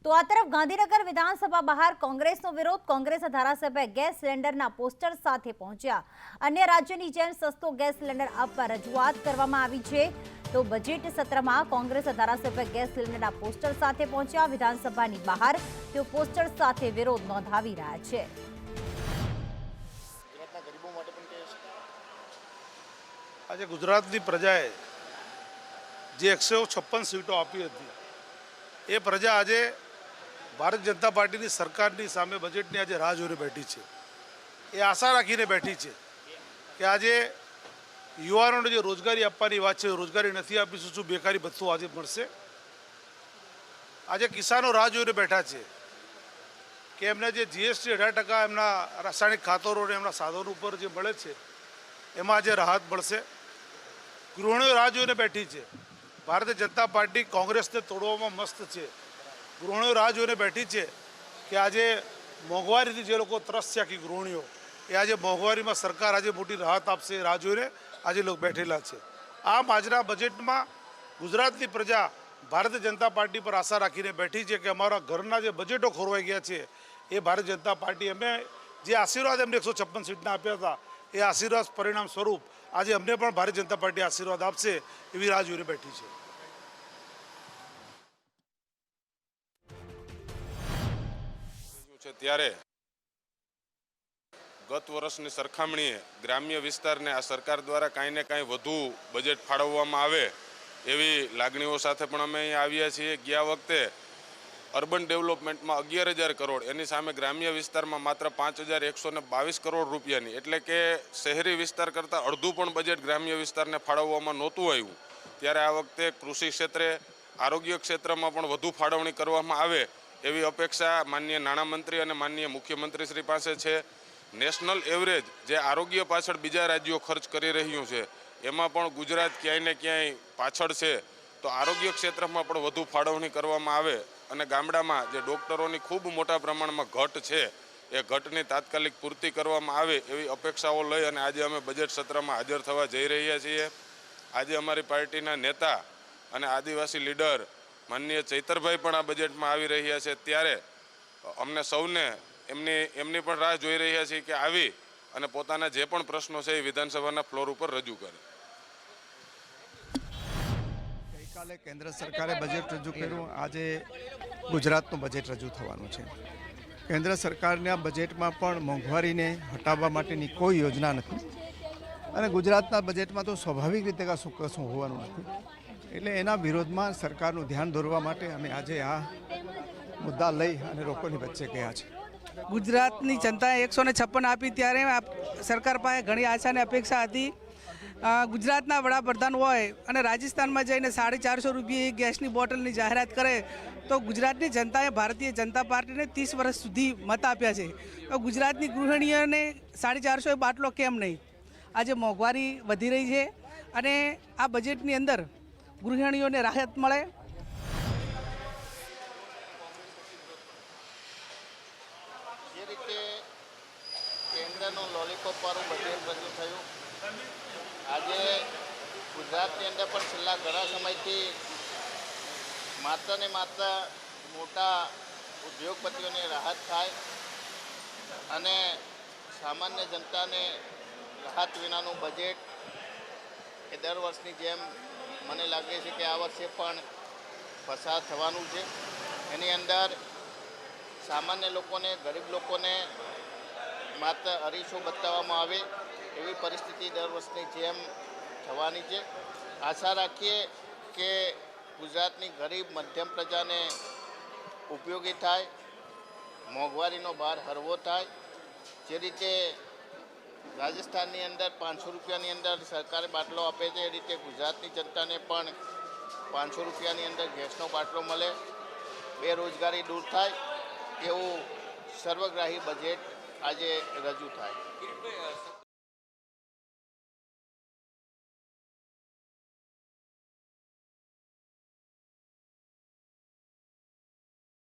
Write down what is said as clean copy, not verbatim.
તો આ તરફ ગાંધીનગર વિધાનસભા બહાર કોંગ્રેસનો વિરોધ. કોંગ્રેસના ધારાસભ્ય ગેસ સિલિન્ડરના પોસ્ટર સાથે પહોંચ્યા. અન્ય રાજ્યોની જેમ સસ્તો ગેસ સિલિન્ડર આપવા રજૂઆત કરવામાં આવી છે. તો બજેટ સત્રમાં કોંગ્રેસના ધારાસભ્ય ગેસ સિલિન્ડરના પોસ્ટર સાથે પહોંચ્યા. વિધાનસભાની બહાર તેઓ પોસ્ટર સાથે વિરોધ નોંધાવી રહ્યા છે. આજે ગુજરાતની પ્રજાએ જે 156 સીટો આપી હતી એ પ્રજા આજે ભારતીય જનતા પાર્ટીની સરકારની સામે બજેટની આજે રાહ જોઈને બેઠી છે. એ આશા રાખીને બેઠી છે કે આજે યુવાનોને જે રોજગારી આપવાની વાત છે, રોજગારી નથી આપીશું, શું બેકારી ભથ્થું આજે મળશે. આજે કિસાનો રાહ જોઈને બેઠા છે કે એમને જે જીએસટી 18% એમના રાસાયણિક ખાતરો અને એમના સાધનો ઉપર જે મળે છે એમાં આજે રાહત મળશે. ગૃહિણીઓ રાહ જોઈને બેઠી છે. ભારતીય જનતા પાર્ટી કોંગ્રેસને તોડવામાં મસ્ત છે. ગૃહિણીઓ રાહ જોઈને બેઠી છે કે આજે મોંઘવારીથી જે લોકો ત્રસ્ત છે, આખી ગૃહિણીઓ એ આજે મોંઘવારીમાં સરકાર આજે મોટી રાહત આપશે એ રાહ જોઈને આજે લોકો બેઠેલા છે. આમ આજના બજેટમાં ગુજરાતની પ્રજા ભારતીય જનતા પાર્ટી પર આશા રાખીને બેઠી છે કે અમારા ઘરના જે બજેટો ખોરવાઈ ગયા છે એ ભારતીય જનતા પાર્ટી અમે જે આશીર્વાદ એમને 156 સીટના આપ્યા હતા એ આશીર્વાદ પરિણામ સ્વરૂપ આજે અમને પણ ભારતીય જનતા પાર્ટી આશીર્વાદ આપશે એવી રાહ જોઈને બેઠી છે. ત્યારે ગત વર્ષની સરખામણીએ ગ્રામ્ય વિસ્તારને આ સરકાર દ્વારા કાંઈ ને કાંઈ વધુ બજેટ ફાળવવામાં આવે એવી લાગણીઓ સાથે પણ અમે અહીંયા આવ્યા છીએ. ગયા વખતે અર્બન ડેવલપમેન્ટમાં 11,000 કરોડ, એની સામે ગ્રામ્ય વિસ્તારમાં માત્ર 5,122 કરોડ રૂપિયાની, એટલે કે શહેરી વિસ્તાર કરતાં અડધું પણ બજેટ ગ્રામ્ય વિસ્તારને ફાળવવામાં નહોતું આવ્યું. ત્યારે આ વખતે કૃષિ ક્ષેત્રે, આરોગ્ય ક્ષેત્રમાં પણ વધુ ફાળવણી કરવામાં આવે એવી અપેક્ષા માનનીય નાણામંત્રી અને માનનીય મુખ્યમંત્રી શ્રી પાસે છે. નેશનલ એવરેજ જે આરોગ્ય પાછળ બીજા રાજ્યો ખર્ચ કરી રહ્યું છે એમાં પણ ગુજરાત ક્યાંય ને ક્યાંય પાછળ છે. તો આરોગ્ય ક્ષેત્રમાં પણ વધુ ફાળવણી કરવામાં આવે અને ગામડામાં જે ડૉક્ટરોની ખૂબ મોટા પ્રમાણમાં ઘટ છે એ ઘટની તાત્કાલિક પૂર્તિ કરવામાં આવે એવી અપેક્ષાઓ લઈ અને આજે અમે બજેટ સત્રમાં હાજર થવા જઈ રહ્યા છીએ. આજે અમારી પાર્ટીના નેતા અને આદિવાસી લીડર માનનીય ચૈતરભાઈ પણ આ બજેટમાં આવી રહ્યા છે. ત્યારે અમને સૌને એમની પણ રાહ જોઈ રહ્યા છીએ કે આવી અને પોતાના જે પણ પ્રશ્નો છે એ વિધાનસભાના ફ્લોર ઉપર રજૂ કરે. ગઈકાલે કેન્દ્ર સરકારે બજેટ રજૂ કર્યું. આજે ગુજરાતનું બજેટ રજૂ થવાનું છે. કેન્દ્ર સરકારના બજેટમાં પણ મોંઘવારીને હટાવવા માટેની કોઈ યોજના નથી અને ગુજરાતના બજેટમાં તો સ્વાભાવિક રીતે કશું હોવાનું નથી. એટલે એના વિરોધમાં સરકારનું ધ્યાન દોરવા માટે અમે આજે આ મુદ્દા લઈ અને લોકોની વચ્ચે ગયા છે. ગુજરાતની જનતાએ 156 આપી ત્યારે સરકાર પાસે ઘણી આશા અને અપેક્ષા હતી. ગુજરાતના વડાપ્રધાન હોય અને રાજસ્થાનમાં જઈને 450 રૂપિયા ગેસની બોટલની જાહેરાત કરે તો ગુજરાતની જનતાએ ભારતીય જનતા પાર્ટીને 30 વર્ષ સુધી મત આપ્યા છે. તો ગુજરાતની ગૃહિણીઓને 450 બાટલો કેમ નહીં? આજે મોંઘવારી વધી રહી છે અને આ બજેટની અંદર ગૃહિણીઓને રાહત મળે. જે રીતે કેન્દ્રનું લોલીપોપ વાળું બજેટ રજૂ થયું, આજે ગુજરાતની અંદર પણ છેલ્લા ઘણા સમયથી માત્ર ને માત્ર મોટા ઉદ્યોગપતિઓને રાહત થાય અને સામાન્ય જનતાને રાહત વિનાનું બજેટ એ દર વર્ષની જેમ મને લાગે છે કે આ વર્ષે પણ પસાર થવાનું છે. એની અંદર સામાન્ય લોકોને, ગરીબ લોકોને માત્ર અરીસો બતાવવામાં આવે એવી પરિસ્થિતિ દર વર્ષની જેમ થવાની છે. આશા રાખીએ કે ગુજરાતની ગરીબ મધ્યમ પ્રજાને ઉપયોગી થાય, મોંઘવારીનો ભાર હળવો થાય. જે રીતે રાજસ્થાનની અંદર 500 રૂપિયાની અંદર સરકારે બાટલો આપે છે એ રીતે ગુજરાતની જનતાને પણ 500 રૂપિયાની અંદર ગેસનો બાટલો મળે, બેરોજગારી દૂર થાય એવું સર્વગ્રાહી બજેટ આજે રજૂ થાય.